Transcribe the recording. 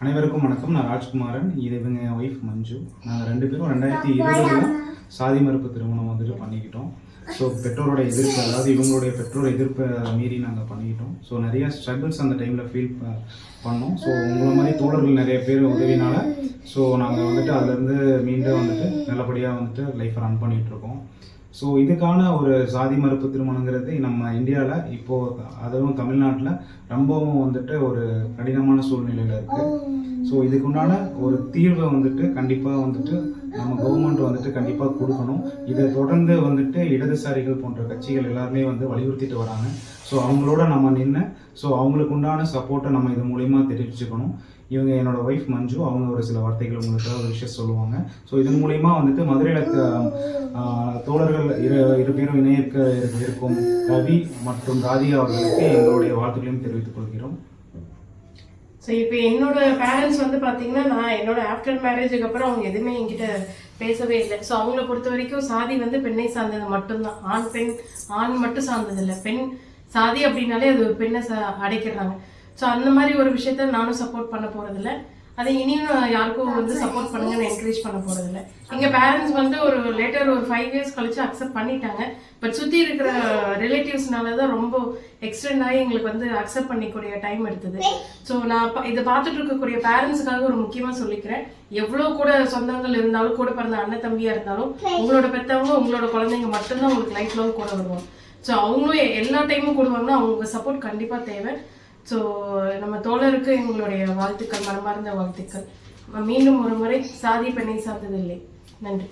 அனைவருக்கும் வணக்கம். நான் ராஜ்குமாரன். இது இவங்க என் ஒய்ஃப் மஞ்சு. நாங்கள் 2 பேரும் 2020 சாதி மறுப்பு திருமணம் வந்துட்டு பண்ணிக்கிட்டோம். ஸோ பெற்றோரோட எதிர்ப்பு, அதாவது இவங்களுடைய பெற்றோர் எதிர்ப்பை மீறி நாங்கள் பண்ணிக்கிட்டோம். ஸோ நிறையா ஸ்ட்ரகிள்ஸ் அந்த டைமில் ஃபீல் பண்ணோம். ஸோ உங்களை மாதிரி தோழர்கள் நிறைய பேர் உதவினால ஸோ நாங்கள் வந்துட்டு அதுலேருந்து மீண்டும் வந்துட்டு நல்லபடியாக வந்துட்டு லைஃப்பை ரன் பண்ணிகிட்ருக்கோம். ஸோ இதுக்கான ஒரு சாதி மறுப்பு திருமணங்கிறது நம்ம இந்தியாவில் இப்போது, அதுவும் தமிழ்நாட்டில் ரொம்பவும் வந்துட்டு ஒரு கடினமான சூழ்நிலையில் இருக்குது. ஸோ இதுக்குண்டான ஒரு தீர்வை வந்துட்டு கண்டிப்பாக வந்துட்டு நம்ம கவர்மெண்ட் வந்துட்டு கண்டிப்பாக கொடுக்கணும். இதை தொடர்ந்து வந்துட்டு இடதுசாரிகள் போன்ற கட்சிகள் எல்லாருமே வந்து வலியுறுத்திட்டு வராங்க. ஸோ அவங்களோட நம்ம நின்று ஸோ அவங்களுக்கு உண்டான சப்போர்ட்டை நம்ம இது மூலிமா தெரிவிச்சுக்கணும். இவங்க என்னோட ஒய்ஃப் மஞ்சு. அவங்க ஒரு சில வார்த்தைகள் உங்களுக்கு ஒரு விஷயம் சொல்லுவாங்க. ஸோ இதன் மூலிமா வந்துட்டு மதுரையில் தோழர்கள் இரு பேரும் இணையக்க இருக்கும் ரவி மற்றும் ராதிகா அவர்களுக்கு எங்களுடைய வாழ்த்துக்களையும் தெரிவித்துக் கொள்கிறோம். ஸோ இப்போ என்னோட பேரண்ட்ஸ் வந்து பார்த்தீங்கன்னா, நான் என்னோட ஆஃப்டர் மேரேஜுக்கு அப்புறம் அவங்க எதுவுமே என்கிட்ட பேசவே இல்லை. ஸோ அவங்கள பொறுத்த வரைக்கும் சாதி வந்து பெண்ணை சார்ந்தது மட்டும்தான். ஆண் பெண், ஆண் மட்டும் சார்ந்தது இல்லை. பெண் சாதி அப்படின்னாலே அது பெண்ணை அடைக்கிறாங்க. ஸோ அந்த மாதிரி ஒரு விஷயத்த நானும் சப்போர்ட் பண்ண போகிறதில்ல. அதை இனியும் யாருக்கும் வந்து சப்போர்ட் பண்ணுங்கன்னு என்கரேஜ் பண்ண போகிறதில்ல. எங்கள் பேரண்ட்ஸ் வந்து ஒரு 5 years கழிச்சு அக்செப்ட் பண்ணிட்டாங்க. பட் சுற்றி இருக்கிற ரிலேட்டிவ்ஸ்னால தான் ரொம்ப எக்ஸ்டெண்ட் ஆகி எங்களுக்கு வந்து அக்செப்ட் பண்ணிக்கூடிய டைம் எடுத்தது. ஸோ நான் இதை பார்த்துட்டு இருக்கக்கூடிய பேரண்ட்ஸுக்காக ஒரு முக்கியமாக சொல்லிக்கிறேன். எவ்வளோ கூட சொந்தங்கள் இருந்தாலும், கூட பிறந்த அண்ணன் தம்பியாக இருந்தாலும், உங்களோட பெற்றவங்க உங்களோட குழந்தைங்க மட்டும்தான் உங்களுக்கு லைஃப் லாங் கூட வருவாங்க. ஸோ அவங்களும் எல்லா டைமும் கூடுவாங்கன்னா அவங்க சப்போர்ட் கண்டிப்பாக தேவை. ஸோ நம்ம தோழருக்கு எங்களுடைய வாழ்த்துக்கள், மனமார்ந்த வாழ்த்துக்கள். மீண்டும் ஒரு முறை சாதி பெண்ணை சார்ந்ததில்லை. நன்றி.